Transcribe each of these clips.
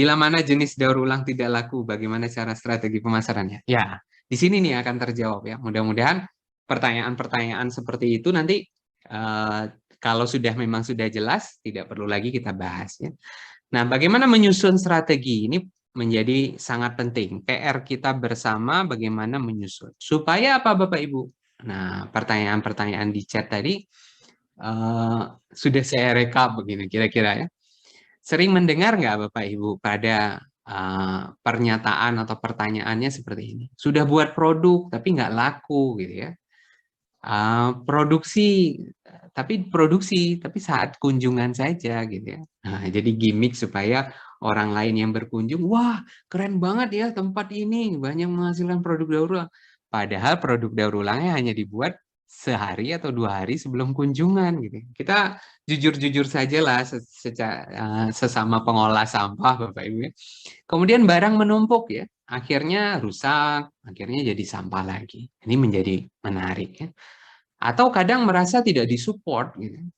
Bila mana jenis daur ulang tidak laku, bagaimana cara strategi pemasarannya? Ya, di sini nih akan terjawab ya. Mudah-mudahan pertanyaan-pertanyaan seperti itu nanti eh, kalau memang sudah jelas, tidak perlu lagi kita bahas ya. Nah, bagaimana menyusun strategi ini menjadi sangat penting. PR kita bersama bagaimana menyusun. Supaya apa Bapak Ibu? Nah, pertanyaan-pertanyaan di chat tadi sudah saya rekap begini kira-kira ya. Sering mendengar nggak Bapak Ibu pada pernyataan atau pertanyaannya seperti ini? Sudah buat produk tapi nggak laku gitu ya. Produksi tapi saat kunjungan saja gitu ya. Nah, jadi gimmick supaya orang lain yang berkunjung, wah keren banget ya tempat ini banyak menghasilkan produk daur ulang. Padahal produk daur ulangnya hanya dibuat sehari atau 2 hari sebelum kunjungan gitu. Kita jujur-jujur saja lah sesama pengolah sampah Bapak Ibu ya. Kemudian barang menumpuk ya, akhirnya rusak, akhirnya jadi sampah lagi. Ini menjadi menarik ya. Atau kadang merasa tidak disupport gitu.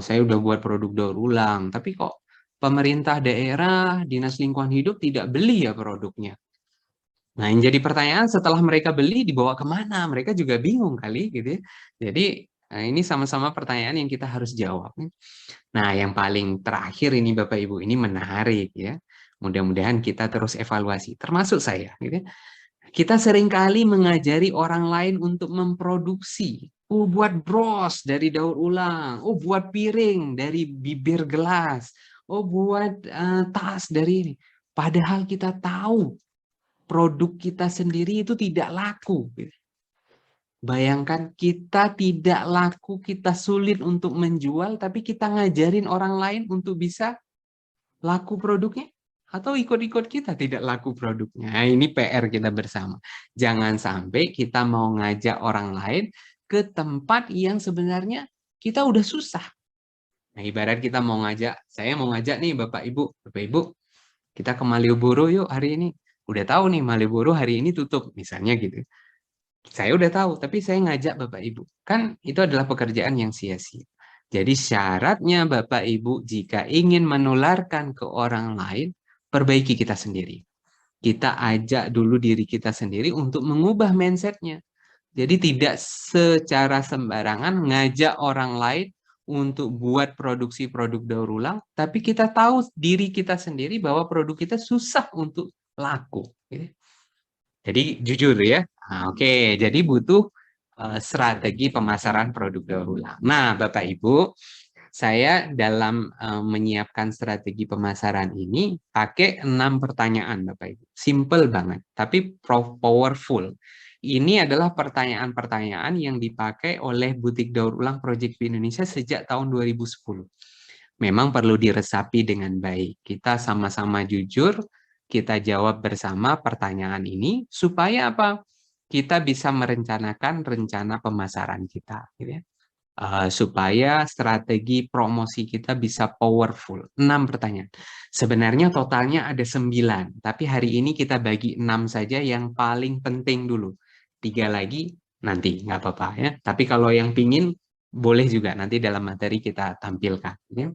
Saya udah buat produk daur ulang, tapi kok pemerintah daerah, dinas lingkungan hidup tidak beli ya produknya. Nah, yang jadi pertanyaan setelah mereka beli dibawa kemana? Mereka juga bingung kali gitu ya. Jadi ini sama-sama pertanyaan yang kita harus jawab. Nah, yang paling terakhir ini Bapak Ibu, ini menarik ya. Mudah-mudahan kita terus evaluasi, termasuk saya. Gitu ya. Kita seringkali mengajari orang lain untuk memproduksi. Oh, buat bros dari daur ulang. Oh, buat piring dari bibir gelas. Oh, buat tas dari ini. Padahal kita tahu produk kita sendiri itu tidak laku. Bayangkan kita tidak laku, kita sulit untuk menjual, tapi kita ngajarin orang lain untuk bisa laku produknya. Atau ikut-ikut kita tidak laku produknya. Nah, ini PR kita bersama. Jangan sampai kita mau ngajak orang lain ke tempat yang sebenarnya kita udah susah. Nah, ibarat kita mau ngajak, saya mau ngajak nih Bapak Ibu, kita ke Malioboro yuk hari ini. Udah tahu nih Malioboro hari ini tutup, misalnya gitu. Saya udah tahu, tapi saya ngajak Bapak Ibu. Kan itu adalah pekerjaan yang sia-sia. Jadi syaratnya Bapak Ibu jika ingin menularkan ke orang lain, perbaiki kita sendiri. Kita ajak dulu diri kita sendiri untuk mengubah mindsetnya. Jadi tidak secara sembarangan ngajak orang lain untuk buat produksi produk daur ulang, tapi kita tahu diri kita sendiri bahwa produk kita susah untuk laku. Jadi jujur ya. Nah, oke, jadi butuh strategi pemasaran produk daur ulang. Nah, Bapak Ibu, saya dalam menyiapkan strategi pemasaran ini pakai 6 pertanyaan, Bapak Ibu. Simple banget, tapi powerful. Ini adalah pertanyaan-pertanyaan yang dipakai oleh Butik Daur Ulang Project di Indonesia sejak tahun 2010. Memang perlu diresapi dengan baik. Kita sama-sama jujur, kita jawab bersama pertanyaan ini supaya apa? Kita bisa merencanakan rencana pemasaran kita, gitu ya. Supaya strategi promosi kita bisa powerful. 6 pertanyaan. Sebenarnya totalnya ada 9, tapi hari ini kita bagi 6 saja yang paling penting dulu. 3 lagi nanti, nggak apa-apa ya. Tapi kalau yang pingin, boleh juga nanti dalam materi kita tampilkan. Ya.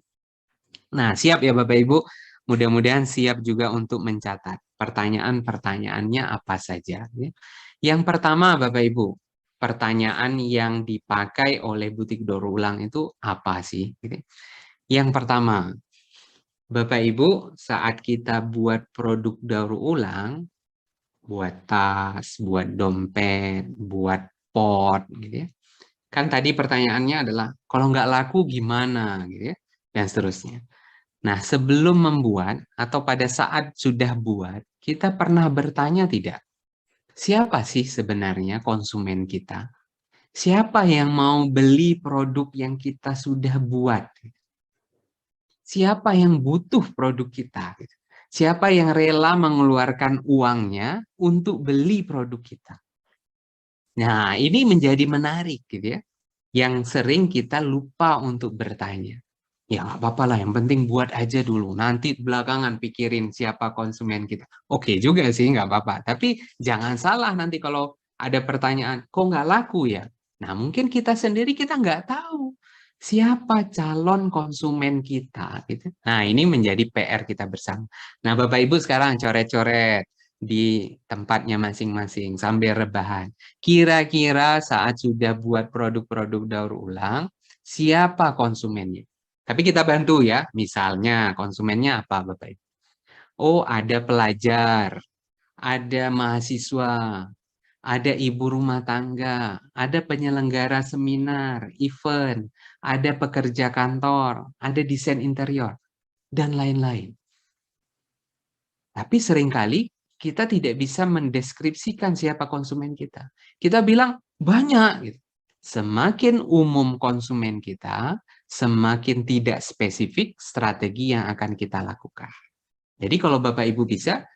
Nah, siap ya Bapak Ibu. Mudah-mudahan siap juga untuk mencatat pertanyaan-pertanyaannya apa saja. Ya. Yang pertama Bapak Ibu, pertanyaan yang dipakai oleh butik daur ulang itu apa sih? Gitu. Yang pertama, Bapak Ibu, saat kita buat produk daur ulang, buat tas, buat dompet, buat pot, gitu ya. Kan tadi pertanyaannya adalah, kalau nggak laku gimana, gitu ya, dan seterusnya. Nah, sebelum membuat atau pada saat sudah buat, kita pernah bertanya tidak? Siapa sih sebenarnya konsumen kita? Siapa yang mau beli produk yang kita sudah buat? Siapa yang butuh produk kita? Siapa yang rela mengeluarkan uangnya untuk beli produk kita? Nah, ini menjadi menarik gitu ya. Yang sering kita lupa untuk bertanya. Ya nggak apa-apa lah, yang penting buat aja dulu. Nanti belakangan pikirin siapa konsumen kita. Oke juga sih, nggak apa-apa. Tapi jangan salah nanti kalau ada pertanyaan, kok nggak laku ya? Nah mungkin kita sendiri kita nggak tahu. Siapa calon konsumen kita gitu. Nah, ini menjadi PR kita bersama. Nah, Bapak Ibu sekarang coret-coret di tempatnya masing-masing sambil rebahan. Kira-kira saat sudah buat produk-produk daur ulang, siapa konsumennya? Tapi kita bantu ya. Misalnya konsumennya apa, Bapak Ibu? Oh, ada pelajar, ada mahasiswa, ada ibu rumah tangga, ada penyelenggara seminar, event, ada pekerja kantor, ada desain interior, dan lain-lain. Tapi seringkali kita tidak bisa mendeskripsikan siapa konsumen kita. Kita bilang banyak gitu. Semakin umum konsumen kita, semakin tidak spesifik strategi yang akan kita lakukan. Jadi kalau Bapak Ibu bisa,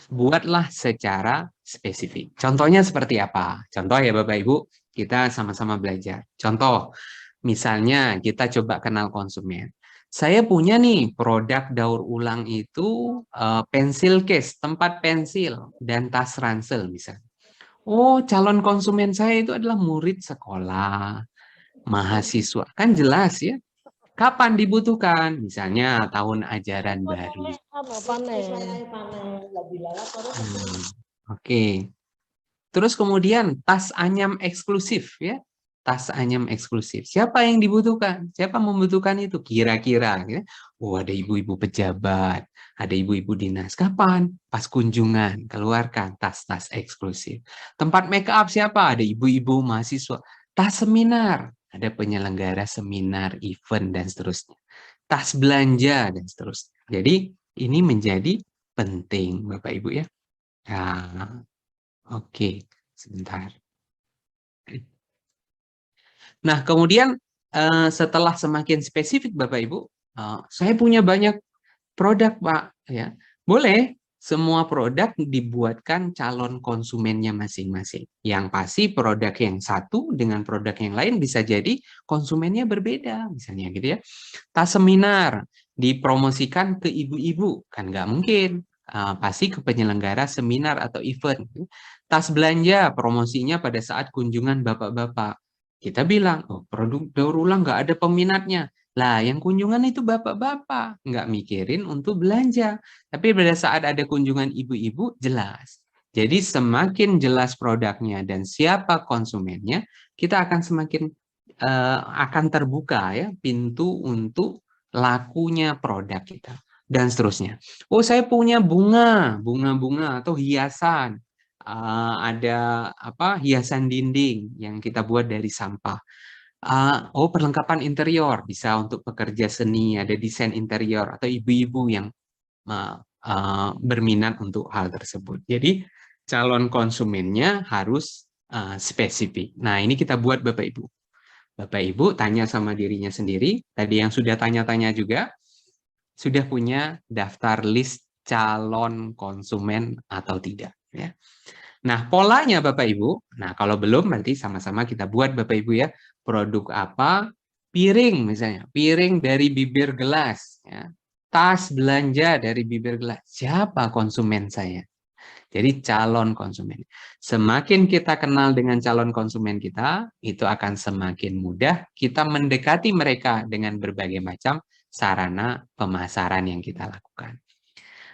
buatlah secara spesifik. Contohnya seperti apa? Contoh ya Bapak Ibu, kita sama-sama belajar. Contoh, misalnya kita coba kenal konsumen. Saya punya nih produk daur ulang itu pensil case, tempat pensil, dan tas ransel misalnya. Oh, calon konsumen saya itu adalah murid sekolah, mahasiswa. Kan jelas ya, kapan dibutuhkan? Misalnya tahun ajaran baru. Oke. Terus kemudian tas anyam eksklusif ya. Tas anyam eksklusif. Siapa yang dibutuhkan? Siapa membutuhkan itu? Kira-kira ya. Oh, ada ibu-ibu pejabat, ada ibu-ibu dinas. Kapan? Pas kunjungan, keluarkan tas-tas eksklusif. Tempat make up siapa? Ada ibu-ibu mahasiswa. Tas seminar, ada penyelenggara seminar, event dan seterusnya. Tas belanja dan seterusnya. Jadi ini menjadi penting Bapak Ibu ya. Nah, oke, sebentar. Nah, kemudian setelah semakin spesifik Bapak Ibu, saya punya banyak produk, Pak, ya. Boleh semua produk dibuatkan calon konsumennya masing-masing. Yang pasti produk yang satu dengan produk yang lain bisa jadi konsumennya berbeda, misalnya gitu ya. Tas seminar dipromosikan ke ibu-ibu, kan nggak mungkin. Pasti ke penyelenggara seminar atau event. Tas belanja promosinya pada saat kunjungan bapak-bapak. Kita bilang, oh produk daur ulang nggak ada peminatnya. Lah, yang kunjungan itu bapak-bapak, nggak mikirin untuk belanja. Tapi pada saat ada kunjungan ibu-ibu, jelas. Jadi semakin jelas produknya dan siapa konsumennya, kita akan semakin akan terbuka ya pintu untuk lakunya produk kita dan seterusnya. Oh, saya punya bunga-bunga atau hiasan. Ada apa? Hiasan dinding yang kita buat dari sampah. Oh, perlengkapan interior bisa untuk pekerja seni, ada desain interior atau ibu-ibu yang berminat untuk hal tersebut. Jadi calon konsumennya harus spesifik. Nah, ini kita buat Bapak Ibu. Bapak Ibu tanya sama dirinya sendiri, tadi yang sudah tanya-tanya juga, sudah punya daftar list calon konsumen atau tidak. Ya. Nah, polanya Bapak Ibu, nah kalau belum nanti sama-sama kita buat Bapak Ibu ya, produk apa, piring misalnya, piring dari bibir gelas, ya. Tas belanja dari bibir gelas, siapa konsumen saya? Jadi calon konsumen. Semakin kita kenal dengan calon konsumen kita, itu akan semakin mudah kita mendekati mereka dengan berbagai macam sarana pemasaran yang kita lakukan.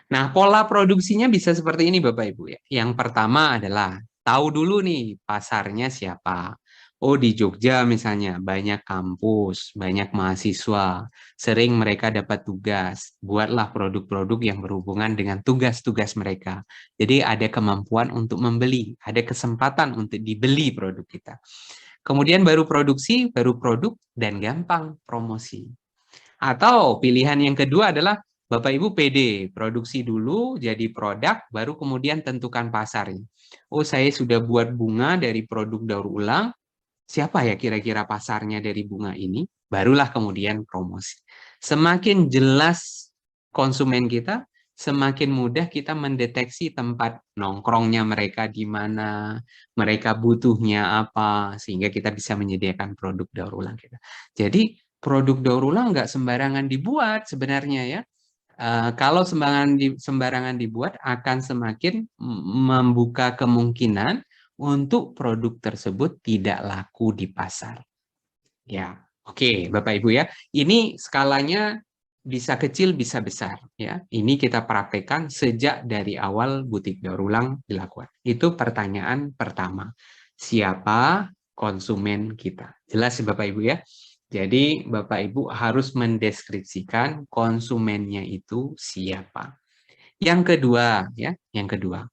Nah, pola produksinya bisa seperti ini Bapak Ibu ya. Yang pertama adalah tahu dulu nih pasarnya siapa. Oh, di Jogja misalnya banyak kampus, banyak mahasiswa, sering mereka dapat tugas. Buatlah produk-produk yang berhubungan dengan tugas-tugas mereka. Jadi ada kemampuan untuk membeli, ada kesempatan untuk dibeli produk kita. Kemudian baru produksi, baru produk, dan gampang promosi. Atau pilihan yang kedua adalah Bapak Ibu PD, produksi dulu jadi produk, baru kemudian tentukan pasarnya. Oh, saya sudah buat bunga dari produk daur ulang, siapa ya kira-kira pasarnya dari bunga ini? Barulah kemudian promosi. Semakin jelas konsumen kita, semakin mudah kita mendeteksi tempat nongkrongnya mereka di mana, mereka butuhnya apa, sehingga kita bisa menyediakan produk daur ulang kita. Jadi produk daur ulang nggak sembarangan dibuat sebenarnya ya. Kalau sembarangan dibuat akan semakin membuka kemungkinan untuk produk tersebut tidak laku di pasar. Ya, Oke, Bapak Ibu ya. Ini skalanya bisa kecil, bisa besar ya. Ini kita praktekkan sejak dari awal butik daur ulang dilakukan. Itu pertanyaan pertama. Siapa konsumen kita? Jelas ya Bapak Ibu ya. Jadi Bapak Ibu harus mendeskripsikan konsumennya itu siapa. Yang kedua ya, yang kedua.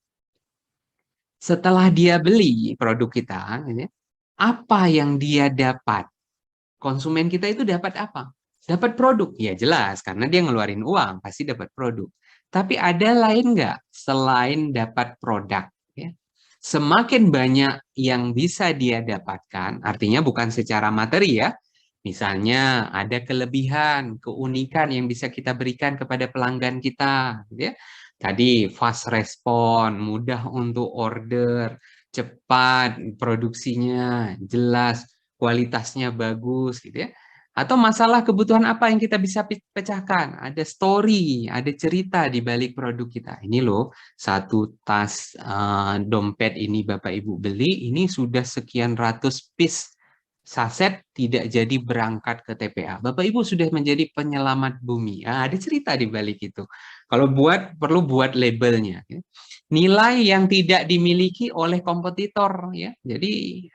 Setelah dia beli produk kita, ya, apa yang dia dapat? Konsumen kita itu dapat apa? Dapat produk. Ya jelas, karena dia ngeluarin uang, pasti dapat produk. Tapi ada lain nggak selain dapat produk? Ya. Semakin banyak yang bisa dia dapatkan, artinya bukan secara materi ya. Misalnya ada kelebihan, keunikan yang bisa kita berikan kepada pelanggan kita. Gitu ya. Tadi fast respon, mudah untuk order, cepat produksinya, jelas kualitasnya bagus gitu ya. Atau masalah kebutuhan apa yang kita bisa pecahkan? Ada story, ada cerita di balik produk kita. Ini loh, satu tas dompet ini Bapak Ibu beli, ini sudah sekian ratus piece saset tidak jadi berangkat ke TPA. Bapak Ibu sudah menjadi penyelamat bumi. Ada cerita di balik itu. Kalau perlu buat labelnya. Ya. Nilai yang tidak dimiliki oleh kompetitor ya. Jadi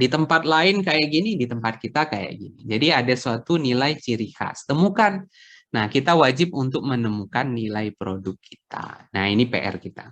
di tempat lain kayak gini, di tempat kita kayak gini. Jadi ada suatu nilai ciri khas. Temukan. Nah, kita wajib untuk menemukan nilai produk kita. Nah, ini PR kita.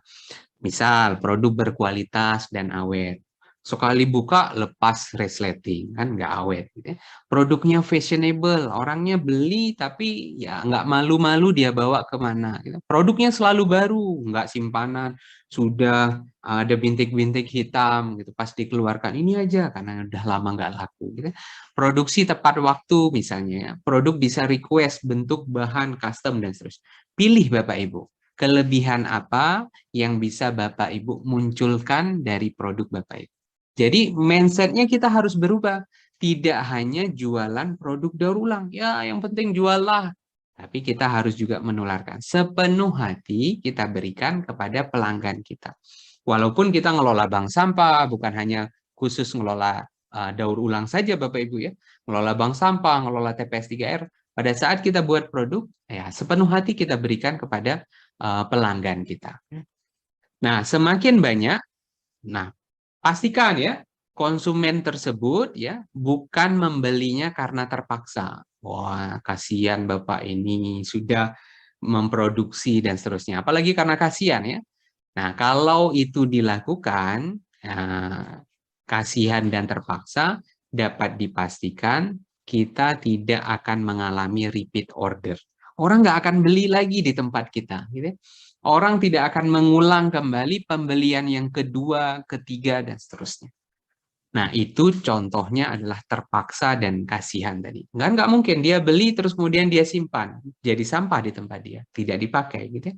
Misal produk berkualitas dan awet. Sekali buka lepas resleting, kan nggak awet. Gitu ya. Produknya fashionable, orangnya beli tapi ya nggak malu-malu dia bawa kemana. Gitu. Produknya selalu baru, nggak simpanan, sudah ada bintik-bintik hitam gitu. Pas dikeluarkan ini aja karena udah lama nggak laku. Gitu. Produksi tepat waktu misalnya, ya. Produk bisa request bentuk bahan custom dan seterusnya. Pilih Bapak Ibu. Kelebihan apa yang bisa Bapak Ibu munculkan dari produk Bapak Ibu. Jadi mindsetnya kita harus berubah. Tidak hanya jualan produk daur ulang. Ya yang penting jual lah. Tapi kita harus juga menularkan. Sepenuh hati kita berikan kepada pelanggan kita. Walaupun kita ngelola bank sampah, bukan hanya khusus ngelola daur ulang saja Bapak Ibu ya. Ngelola bank sampah, ngelola TPS 3R. Pada saat kita buat produk, ya sepenuh hati kita berikan kepada pelanggan kita. Nah, semakin banyak, nah pastikan ya konsumen tersebut ya bukan membelinya karena terpaksa. Wah, kasihan Bapak ini sudah memproduksi dan seterusnya. Apalagi karena kasihan ya. Nah, kalau itu dilakukan kasihan dan terpaksa, dapat dipastikan kita tidak akan mengalami repeat order. Orang nggak akan beli lagi di tempat kita. Gitu. Orang tidak akan mengulang kembali pembelian yang kedua, ketiga, dan seterusnya. Nah, itu contohnya adalah terpaksa dan kasihan tadi. Nggak mungkin dia beli terus kemudian dia simpan. Jadi sampah di tempat dia. Tidak dipakai. Gitu ya.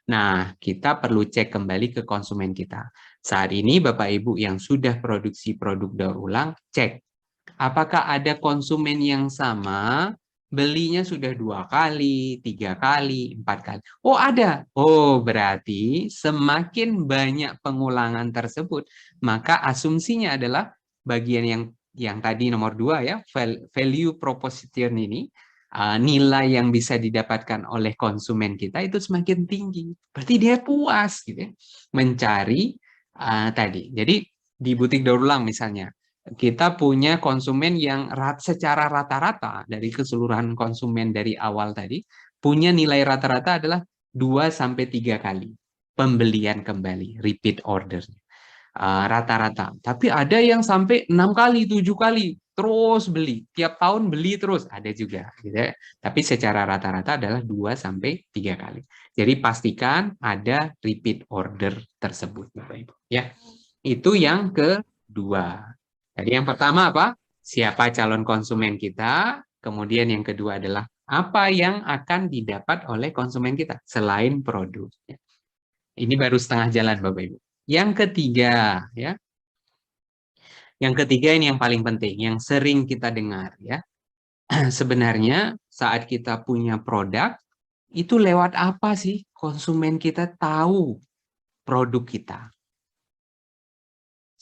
Nah, kita perlu cek kembali ke konsumen kita. Saat ini Bapak Ibu yang sudah produksi produk daur ulang, cek. Apakah ada konsumen yang sama, belinya sudah 2 kali, 3 kali, 4 kali. Oh ada. Oh berarti semakin banyak pengulangan tersebut, maka asumsinya adalah bagian yang tadi nomor 2 ya, value proposition ini, nilai yang bisa didapatkan oleh konsumen kita itu semakin tinggi. Berarti dia puas gitu ya, mencari tadi. Jadi di butik daur ulang misalnya, kita punya konsumen yang secara rata-rata dari keseluruhan konsumen dari awal tadi, punya nilai rata-rata adalah 2-3 kali pembelian kembali, repeat order. Rata-rata. Tapi ada yang sampai 6 kali, 7 kali, terus beli. Tiap tahun beli terus, ada juga. Gitu ya. Tapi secara rata-rata adalah 2-3 kali. Jadi pastikan ada repeat order tersebut, Bapak Ibu. Ya, itu yang kedua. Jadi yang pertama apa? Siapa calon konsumen kita? Kemudian yang kedua adalah apa yang akan didapat oleh konsumen kita selain produk. Ini baru setengah jalan, Bapak Ibu. Yang ketiga, ya. Yang ketiga ini yang paling penting, yang sering kita dengar, ya. Sebenarnya saat kita punya produk, itu lewat apa sih konsumen kita tahu produk kita?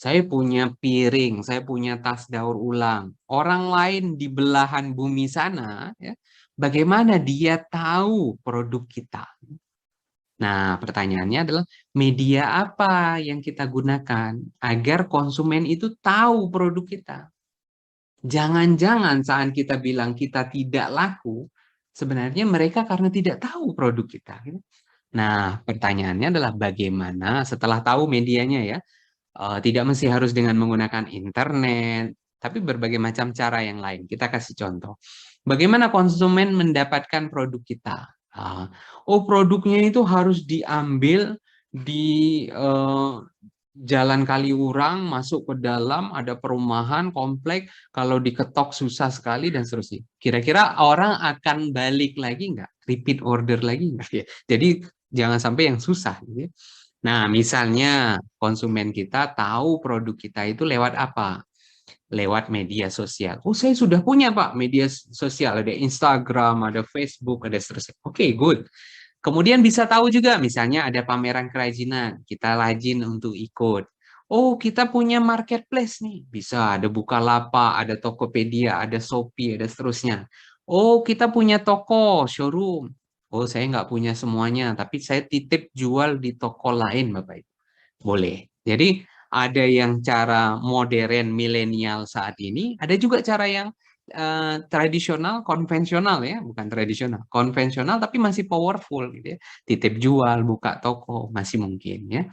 Saya punya piring, saya punya tas daur ulang. Orang lain di belahan bumi sana, ya, bagaimana dia tahu produk kita? Nah, pertanyaannya adalah media apa yang kita gunakan agar konsumen itu tahu produk kita? Jangan-jangan saat kita bilang kita tidak laku, sebenarnya mereka karena tidak tahu produk kita, gitu. Nah, pertanyaannya adalah bagaimana setelah tahu medianya ya, tidak mesti harus dengan menggunakan internet, tapi berbagai macam cara yang lain. Kita kasih contoh. Bagaimana konsumen mendapatkan produk kita? Ah, oh, produknya itu harus diambil di Jalan Kaliurang, masuk ke dalam, ada perumahan, komplek, kalau diketok susah sekali, dan seterusnya. Kira-kira orang akan balik lagi nggak? Repeat order lagi nggak? Ya. Jadi jangan sampai yang susah. Gitu ya. Nah, misalnya konsumen kita tahu produk kita itu lewat apa? Lewat media sosial. Oh, saya sudah punya, Pak, media sosial. Ada Instagram, ada Facebook, ada seterusnya. Oke, good. Kemudian bisa tahu juga, misalnya ada pameran kerajinan, kita rajin untuk ikut. Oh, kita punya marketplace nih. Bisa ada Bukalapak, ada Tokopedia, ada Shopee, ada seterusnya. Oh, kita punya toko, showroom. Oh, saya nggak punya semuanya, tapi saya titip jual di toko lain, Bapak Ibu. Boleh. Jadi ada yang cara modern milenial saat ini, ada juga cara yang tradisional, konvensional ya, bukan tradisional, konvensional tapi masih powerful gitu ya. Titip jual, buka toko masih mungkin ya.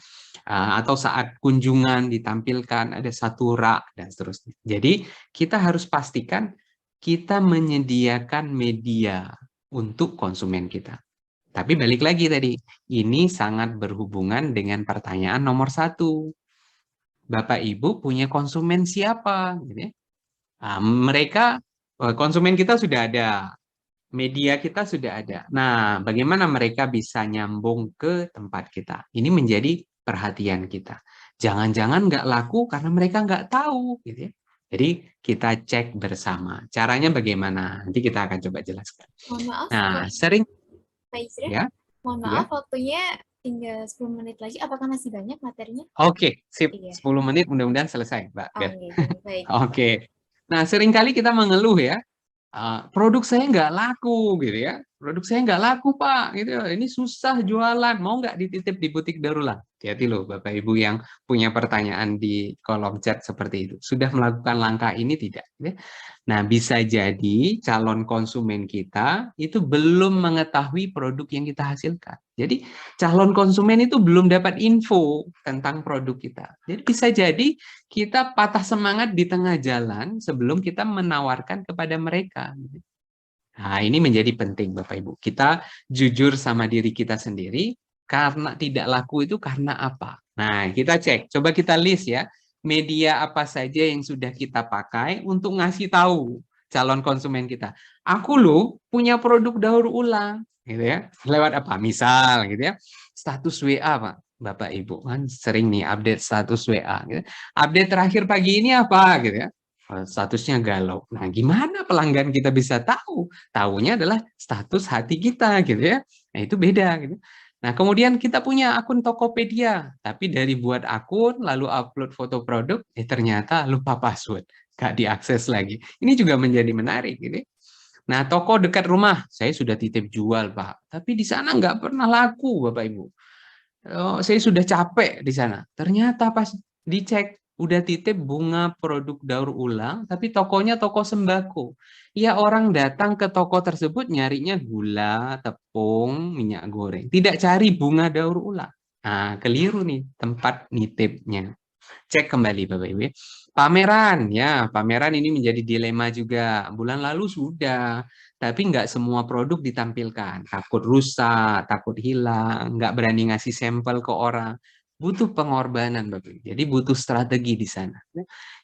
Atau saat kunjungan ditampilkan ada satu rak dan seterusnya. Jadi kita harus pastikan kita menyediakan media untuk konsumen kita. Tapi balik lagi tadi, ini sangat berhubungan dengan pertanyaan nomor 1. Bapak Ibu punya konsumen siapa? Gitu ya. Mereka, konsumen kita sudah ada, media kita sudah ada. Nah, bagaimana mereka bisa nyambung ke tempat kita? Ini menjadi perhatian kita. Jangan-jangan nggak laku karena mereka nggak tahu. Gitu ya. Jadi kita cek bersama. Caranya bagaimana? Nanti kita akan coba jelaskan. Mohon maaf, Nah, sering Pak Isra. ya. Mohon Ya. maaf, waktunya tinggal 10 menit lagi. Apakah masih banyak materinya? Oke, sip. Iya. 10 menit mudah-mudahan selesai, Mbak Oh, Beth. iya, baik. Oke. Nah, seringkali kita mengeluh ya, produk saya nggak laku gitu ya. Produk saya nggak laku, Pak. Gitu. Ini susah jualan. Mau nggak dititip di butik daur ulang? Hati-hati loh, Bapak Ibu yang punya pertanyaan di kolom chat seperti itu. Sudah melakukan langkah ini tidak? Gitu ya. Nah, bisa jadi calon konsumen kita itu belum mengetahui produk yang kita hasilkan. Jadi, calon konsumen itu belum dapat info tentang produk kita. Jadi, bisa jadi kita patah semangat di tengah jalan sebelum kita menawarkan kepada mereka. Nah, ini menjadi penting, Bapak Ibu. Kita jujur sama diri kita sendiri, karena tidak laku itu karena apa? Nah, kita cek. Coba kita list ya, media apa saja yang sudah kita pakai untuk ngasih tahu calon konsumen kita. Aku loh punya produk daur ulang, gitu ya. Lewat apa? Misal, gitu ya. Status WA, Pak. Bapak Ibu kan sering nih update status WA. Gitu. Update terakhir pagi ini apa, gitu ya. Statusnya galau. Nah, gimana pelanggan kita bisa tahu? Tahunya adalah status hati kita gitu ya. Nah, itu beda gitu. Nah, kemudian kita punya akun Tokopedia, tapi dari buat akun lalu upload foto produk, ternyata lupa password, nggak diakses lagi. Ini juga menjadi menarik gitu. Nah, toko dekat rumah, saya sudah titip jual, Pak. Tapi di sana nggak pernah laku, Bapak Ibu. Oh, saya sudah capek di sana. Ternyata pas dicek, udah titip bunga produk daur ulang, tapi tokonya toko sembako. Ya, orang datang ke toko tersebut nyarinya gula, tepung, minyak goreng. Tidak cari bunga daur ulang. Nah, keliru nih tempat nitipnya. Cek kembali Bapak Ibu. Pameran, ya pameran ini menjadi dilema juga. Bulan lalu sudah, tapi nggak semua produk ditampilkan. Takut rusak, takut hilang, nggak berani ngasih sampel ke orang. Butuh pengorbanan Bapak Ibu. Jadi butuh strategi di sana.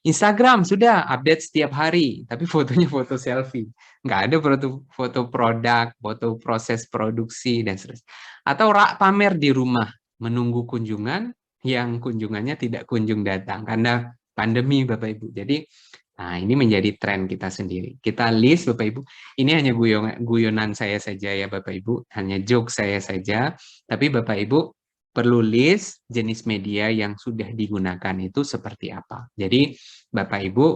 Instagram sudah update setiap hari, tapi fotonya foto selfie. Nggak ada foto produk, foto proses produksi, dan seterusnya. Atau pamer di rumah, menunggu kunjungan, yang kunjungannya tidak kunjung datang karena pandemi Bapak Ibu. Jadi nah ini menjadi tren kita sendiri. Kita list Bapak Ibu. Ini hanya guyonan saya saja ya Bapak Ibu, hanya joke saya saja. Tapi Bapak Ibu perlu list jenis media yang sudah digunakan itu seperti apa. Jadi Bapak Ibu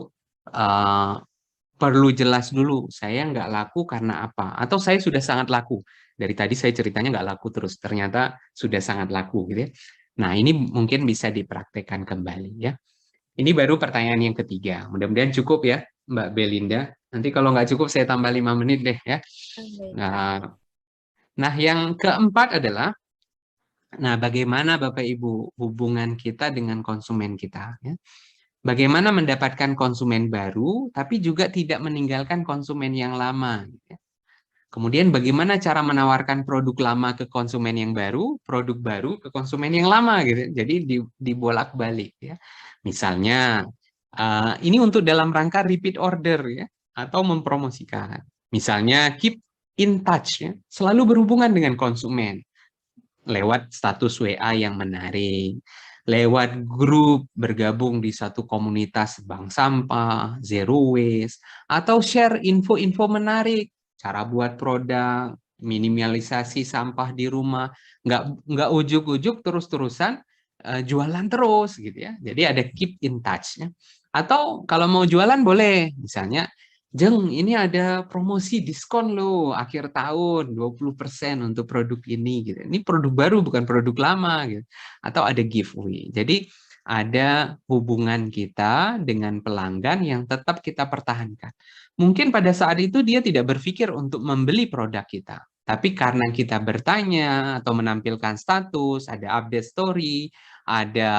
perlu jelas dulu, saya nggak laku karena apa, atau saya sudah sangat laku. Dari tadi saya ceritanya nggak laku terus, ternyata sudah sangat laku gitu ya. Nah, ini mungkin bisa dipraktekkan kembali ya. Ini baru pertanyaan yang ketiga. Mudah-mudahan cukup ya, Mbak Belinda. Nanti kalau nggak cukup saya tambah 5 menit deh ya. Baik, Pak. Nah, yang keempat adalah, nah bagaimana Bapak Ibu hubungan kita dengan konsumen kita ya. Bagaimana mendapatkan konsumen baru, tapi juga tidak meninggalkan konsumen yang lama. Gitu ya. Kemudian bagaimana cara menawarkan produk lama ke konsumen yang baru, produk baru ke konsumen yang lama gitu. Jadi dibolak-balik ya. Misalnya ini untuk dalam rangka repeat order ya atau mempromosikan. Misalnya keep in touch ya, selalu berhubungan dengan konsumen lewat status WA yang menarik, lewat grup bergabung di satu komunitas bank sampah, zero waste, atau share info-info menarik, cara buat produk, minimalisasi sampah di rumah, nggak ujuk-ujuk terus-terusan jualan terus gitu ya. Jadi ada keep in touch-nya. Atau kalau mau jualan boleh, misalnya Jeng, ini ada promosi diskon loh akhir tahun 20% untuk produk ini gitu. Ini produk baru bukan produk lama gitu. Atau ada giveaway. Jadi ada hubungan kita dengan pelanggan yang tetap kita pertahankan. Mungkin pada saat itu dia tidak berpikir untuk membeli produk kita. Tapi karena kita bertanya atau menampilkan status, ada update story, ada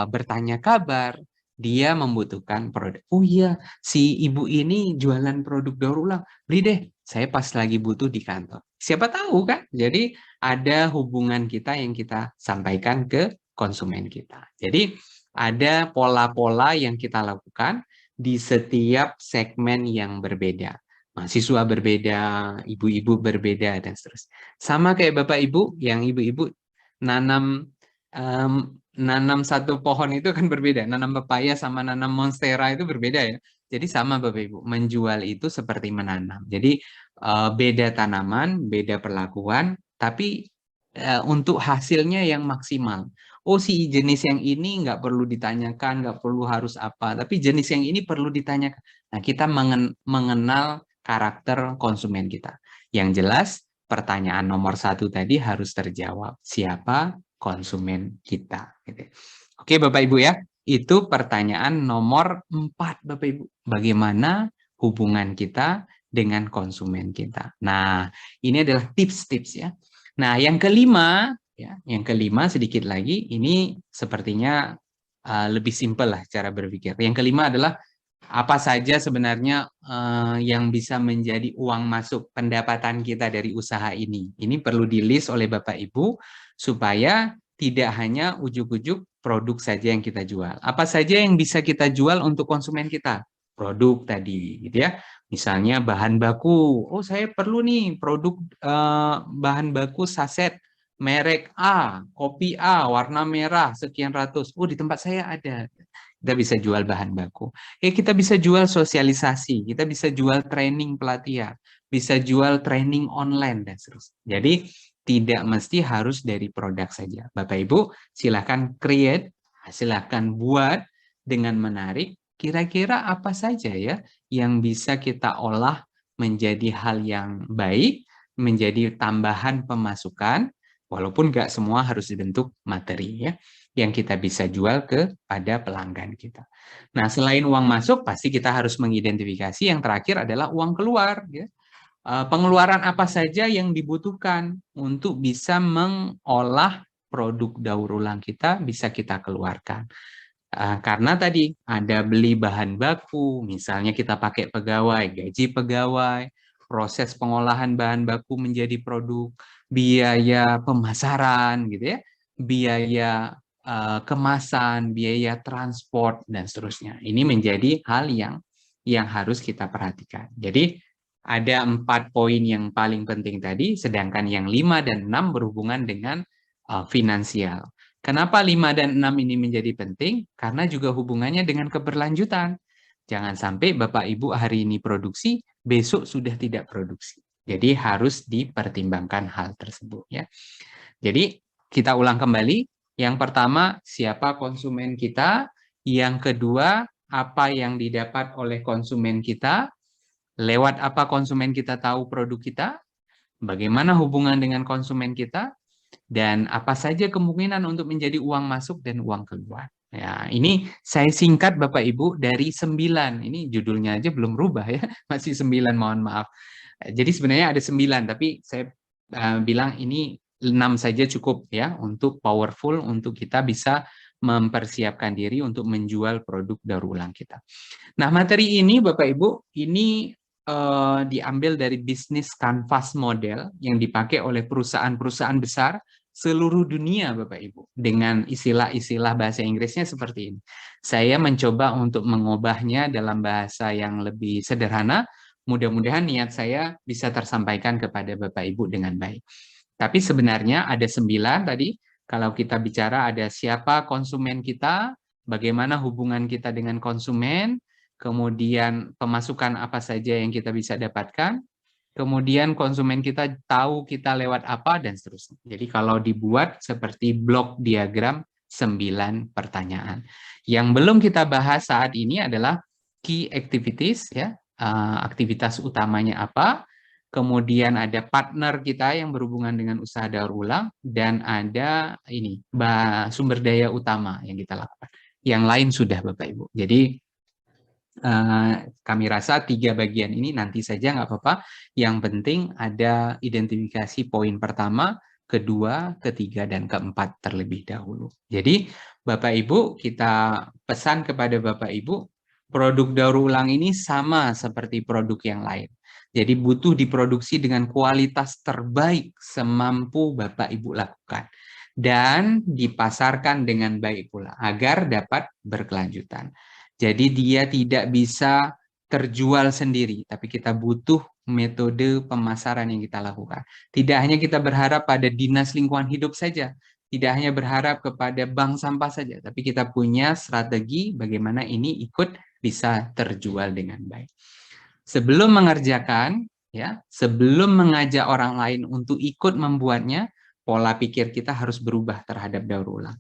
bertanya kabar, dia membutuhkan produk. Oh iya, si ibu ini jualan produk daur ulang, beli deh, saya pas lagi butuh di kantor. Siapa tahu kan? Jadi ada hubungan kita yang kita sampaikan ke konsumen kita. Jadi ada pola-pola yang kita lakukan di setiap segmen yang berbeda. Mahasiswa berbeda, ibu-ibu berbeda, dan seterusnya. Sama kayak Bapak Ibu, yang ibu-ibu nanam nanam satu pohon itu kan berbeda. Nanam pepaya sama nanam monstera itu berbeda ya. Jadi sama Bapak Ibu, menjual itu seperti menanam. Jadi beda tanaman, beda perlakuan, tapi untuk hasilnya yang maksimal. Oh si jenis yang ini nggak perlu ditanyakan, nggak perlu harus apa, tapi jenis yang ini perlu ditanyakan. Nah kita mengenal karakter konsumen kita. Yang jelas pertanyaan nomor 1 tadi harus terjawab. Siapa konsumen kita? Gitu. Oke Bapak Ibu ya, itu pertanyaan nomor 4 Bapak Ibu. Bagaimana hubungan kita dengan konsumen kita? Nah ini adalah tips-tips ya. Nah yang kelima, ya, yang kelima sedikit lagi, ini sepertinya lebih simpel lah cara berpikir. Yang kelima adalah apa saja sebenarnya yang bisa menjadi uang masuk pendapatan kita dari usaha ini. Ini perlu di-list oleh Bapak Ibu supaya tidak hanya ujuk-ujuk produk saja yang kita jual. Apa saja yang bisa kita jual untuk konsumen kita? Produk tadi, gitu ya. Misalnya bahan baku. Oh, saya perlu nih produk bahan baku saset merek A, kopi A, warna merah, sekian ratus. Oh, di tempat saya ada. Kita bisa jual bahan baku. Kita bisa jual sosialisasi, kita bisa jual training pelatihan, bisa jual training online dan seterusnya. Jadi tidak mesti harus dari produk saja. Bapak Ibu, silakan create, silakan buat dengan menarik. Kira-kira apa saja ya yang bisa kita olah menjadi hal yang baik, menjadi tambahan pemasukan, walaupun nggak semua harus dibentuk materi ya, yang kita bisa jual kepada pelanggan kita. Nah, selain uang masuk, pasti kita harus mengidentifikasi yang terakhir adalah uang keluar. Ya. Pengeluaran apa saja yang dibutuhkan untuk bisa mengolah produk daur ulang kita bisa kita keluarkan. Karena tadi ada beli bahan baku, misalnya kita pakai pegawai, gaji pegawai, proses pengolahan bahan baku menjadi produk, biaya pemasaran, gitu ya, biaya kemasan, biaya transport, dan seterusnya. Ini menjadi hal yang harus kita perhatikan. Jadi ada 4 poin yang paling penting tadi, sedangkan yang 5 dan 6 berhubungan dengan finansial. Kenapa 5 dan 6 ini menjadi penting? Karena juga hubungannya dengan keberlanjutan. Jangan sampai Bapak Ibu hari ini produksi, besok sudah tidak produksi. Jadi harus dipertimbangkan hal tersebut ya. Jadi Kita ulang kembali. Yang pertama, siapa konsumen kita? Yang kedua, apa yang didapat oleh konsumen kita? Lewat apa konsumen kita tahu produk kita? Bagaimana hubungan dengan konsumen kita? Dan apa saja kemungkinan untuk menjadi uang masuk dan uang keluar. Ya, ini saya singkat Bapak Ibu dari 9. Ini judulnya aja belum rubah ya, masih 9, mohon maaf. Jadi sebenarnya ada 9, tapi saya bilang ini 6 saja cukup ya untuk powerful, untuk kita bisa mempersiapkan diri untuk menjual produk daur ulang kita. Nah, materi ini Bapak Ibu, ini diambil dari bisnis canvas model yang dipakai oleh perusahaan-perusahaan besar seluruh dunia Bapak Ibu. Dengan istilah-istilah bahasa Inggrisnya seperti ini. Saya mencoba untuk mengubahnya dalam bahasa yang lebih sederhana. Mudah-mudahan niat saya bisa tersampaikan kepada Bapak Ibu dengan baik. Tapi sebenarnya ada 9 tadi. Kalau kita bicara ada siapa konsumen kita, bagaimana hubungan kita dengan konsumen, kemudian pemasukan apa saja yang kita bisa dapatkan, kemudian konsumen kita tahu kita lewat apa, dan seterusnya. Jadi kalau dibuat seperti blok diagram 9 pertanyaan. Yang belum kita bahas saat ini adalah key activities, ya, aktivitas utamanya apa, kemudian ada partner kita yang berhubungan dengan usaha daur ulang, dan ada ini sumber daya utama yang kita lakukan. Yang lain sudah Bapak Ibu. Jadi kami rasa 3 bagian ini nanti saja nggak apa-apa. Yang penting ada identifikasi poin pertama, kedua, ketiga, dan keempat terlebih dahulu. Jadi Bapak Ibu, kita pesan kepada Bapak Ibu, produk daur ulang ini sama seperti produk yang lain. Jadi butuh diproduksi dengan kualitas terbaik semampu Bapak Ibu lakukan. Dan dipasarkan dengan baik pula, agar dapat berkelanjutan. Jadi dia tidak bisa terjual sendiri, tapi kita butuh metode pemasaran yang kita lakukan. Tidak hanya kita berharap pada dinas lingkungan hidup saja, tidak hanya berharap kepada bank sampah saja, tapi kita punya strategi bagaimana ini ikut bisa terjual dengan baik. Sebelum mengerjakan, ya, sebelum mengajak orang lain untuk ikut membuatnya, pola pikir kita harus berubah terhadap daur ulang.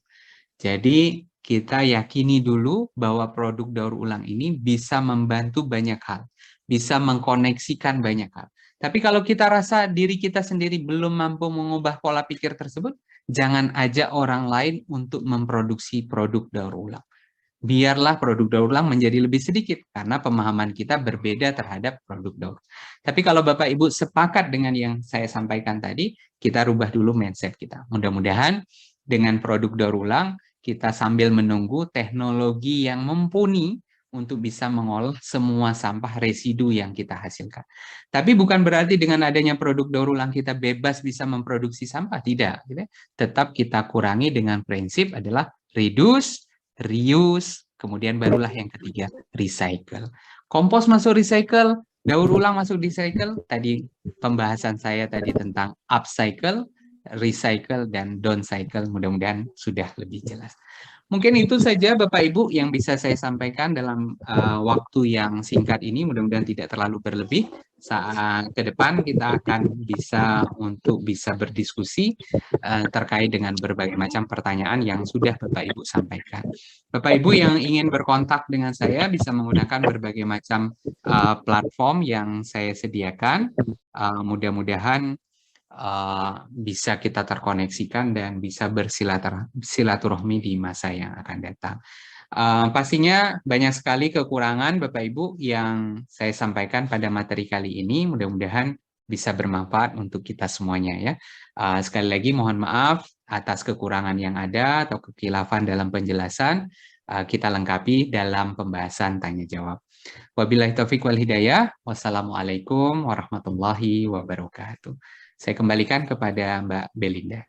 Jadi kita yakini dulu bahwa produk daur ulang ini bisa membantu banyak hal, bisa mengkoneksikan banyak hal. Tapi kalau kita rasa diri kita sendiri belum mampu mengubah pola pikir tersebut, jangan ajak orang lain untuk memproduksi produk daur ulang. Biarlah produk daur ulang menjadi lebih sedikit, karena pemahaman kita berbeda terhadap produk daur. Tapi kalau Bapak Ibu sepakat dengan yang saya sampaikan tadi, kita rubah dulu mindset kita. Mudah-mudahan dengan produk daur ulang, kita sambil menunggu teknologi yang mumpuni untuk bisa mengolah semua sampah residu yang kita hasilkan. Tapi bukan berarti dengan adanya produk daur ulang kita bebas bisa memproduksi sampah, tidak. Tetap kita kurangi dengan prinsip adalah reduce, reuse, kemudian barulah yang ketiga, recycle. Kompos masuk recycle, daur ulang masuk recycle. Tadi pembahasan saya tadi tentang upcycle, recycle, dan downcycle. Mudah-mudahan sudah lebih jelas. Mungkin itu saja Bapak Ibu yang bisa saya sampaikan dalam waktu yang singkat ini. Mudah-mudahan tidak terlalu berlebih. Saat ke depan kita akan bisa berdiskusi terkait dengan berbagai macam pertanyaan yang sudah Bapak Ibu sampaikan. Bapak Ibu yang ingin berkontak dengan saya bisa menggunakan berbagai macam platform yang saya sediakan. Mudah-mudahan bisa kita terkoneksikan dan bisa bersilaturahmi di masa yang akan datang. Pastinya banyak sekali kekurangan Bapak Ibu yang saya sampaikan pada materi kali ini. Mudah-mudahan bisa bermanfaat untuk kita semuanya ya. Sekali lagi mohon maaf atas kekurangan yang ada atau kekhilafan dalam penjelasan. Kita lengkapi dalam pembahasan tanya jawab. Wabillahi taufiq wal hidayah. Wassalamualaikum warahmatullahi wabarakatuh. Saya kembalikan kepada Mbak Belinda.